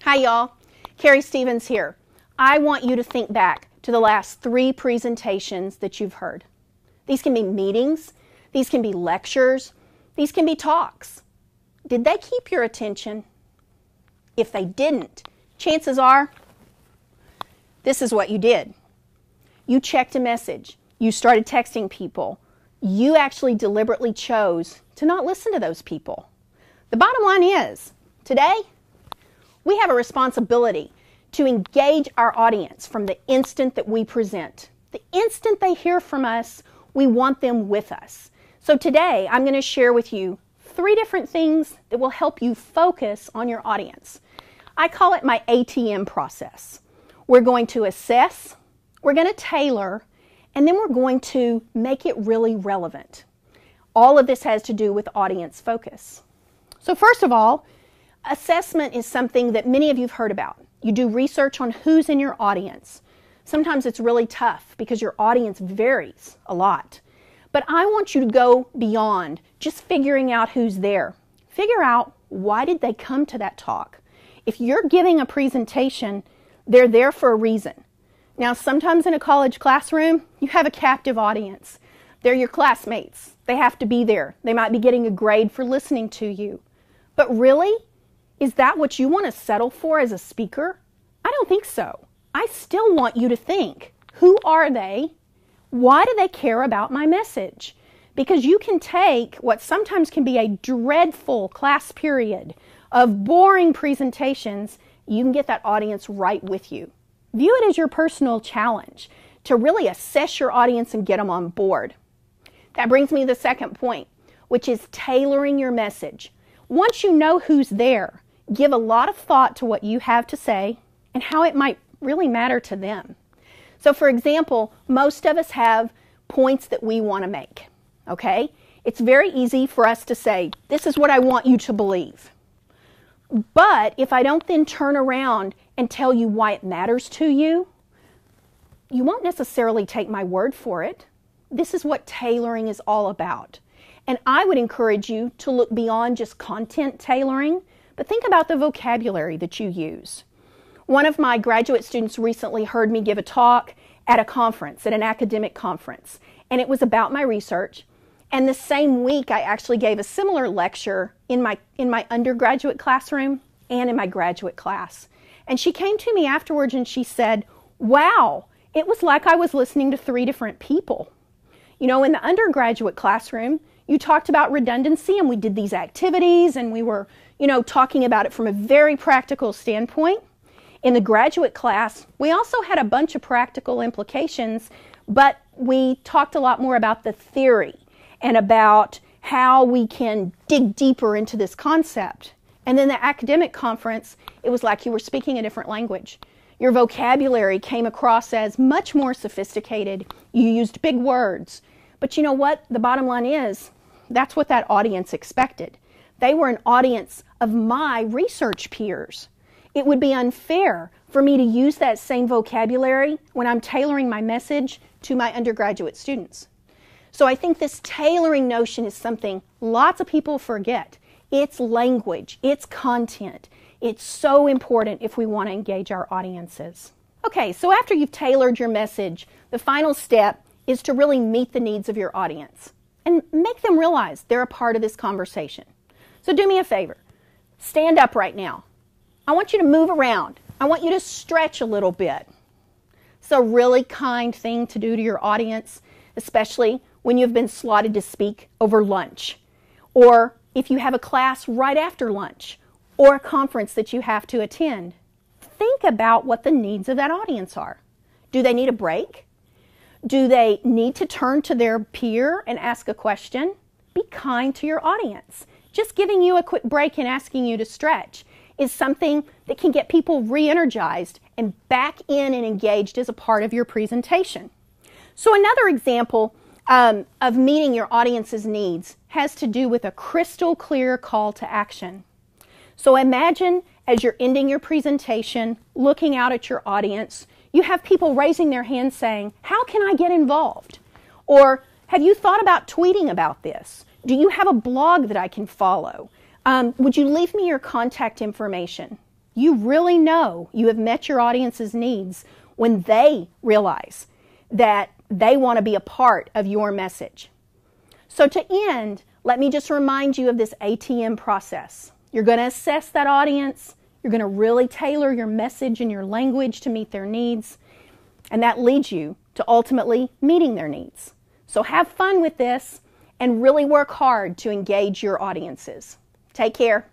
Hi y'all, Carrie Stevens here. I want you to think back to the last 3 presentations that you've heard. These can be meetings, these can be lectures, these can be talks. Did they keep your attention? If they didn't, chances are this is what you did. You checked a message, you started texting people, you actually deliberately chose to not listen to those people. The bottom line is, today, we have a responsibility to engage our audience from the instant that we present. The instant they hear from us, we want them with us. So today, I'm going to share with you 3 different things that will help you focus on your audience. I call it my ATM process. We're going to assess, we're going to tailor, and then we're going to make it really relevant. All of this has to do with audience focus. So first of all, assessment is something that many of you have heard about. You do research on who's in your audience. Sometimes it's really tough because your audience varies a lot. But I want you to go beyond just figuring out who's there. Figure out, why did they come to that talk? If you're giving a presentation, they're there for a reason. Now, sometimes in a college classroom, you have a captive audience. They're your classmates. They have to be there. They might be getting a grade for listening to you. But really, is that what you want to settle for as a speaker? I don't think so. I still want you to think, who are they? Why do they care about my message? Because you can take what sometimes can be a dreadful class period of boring presentations, you can get that audience right with you. View it as your personal challenge to really assess your audience and get them on board. That brings me to the second point, which is tailoring your message. Once you know who's there, give a lot of thought to what you have to say and how it might really matter to them. So for example, most of us have points that we want to make, okay? It's very easy for us to say, this is what I want you to believe. But if I don't then turn around and tell you why it matters to you, you won't necessarily take my word for it. This is what tailoring is all about. And I would encourage you to look beyond just content tailoring, but think about the vocabulary that you use. One of my graduate students recently heard me give a talk at a conference, at an academic conference, and it was about my research. And the same week, I actually gave a similar lecture in my undergraduate classroom and in my graduate class. And she came to me afterwards and she said, wow, it was like I was listening to 3 different people. You know, in the undergraduate classroom, you talked about redundancy and we did these activities and we were, talking about it from a very practical standpoint. In the graduate class, we also had a bunch of practical implications, but we talked a lot more about the theory and about how we can dig deeper into this concept. And then the academic conference, it was like you were speaking a different language. Your vocabulary came across as much more sophisticated. You used big words. But you know what? The bottom line is, that's what that audience expected. They were an audience of my research peers. It would be unfair for me to use that same vocabulary when I'm tailoring my message to my undergraduate students. So I think this tailoring notion is something lots of people forget. It's language, it's content. It's so important if we want to engage our audiences. Okay, so after you've tailored your message, the final step is to really meet the needs of your audience and make them realize they're a part of this conversation. So do me a favor, stand up right now. I want you to move around. I want you to stretch a little bit. It's a really kind thing to do to your audience, especially when you've been slotted to speak over lunch, or if you have a class right after lunch, or a conference that you have to attend. Think about what the needs of that audience are. Do they need a break? Do they need to turn to their peer and ask a question? Be kind to your audience. Just giving you a quick break and asking you to stretch is something that can get people re-energized and back in and engaged as a part of your presentation. So another example of meeting your audience's needs has to do with a crystal clear call to action. So imagine as you're ending your presentation, looking out at your audience, you have people raising their hands saying, how can I get involved? Or have you thought about tweeting about this? Do you have a blog that I can follow? Would you leave me your contact information? You really know you have met your audience's needs when they realize that they want to be a part of your message. So to end, let me just remind you of this ATM process. You're going to assess that audience. You're going to really tailor your message and your language to meet their needs. And that leads you to ultimately meeting their needs. So have fun with this and really work hard to engage your audiences. Take care.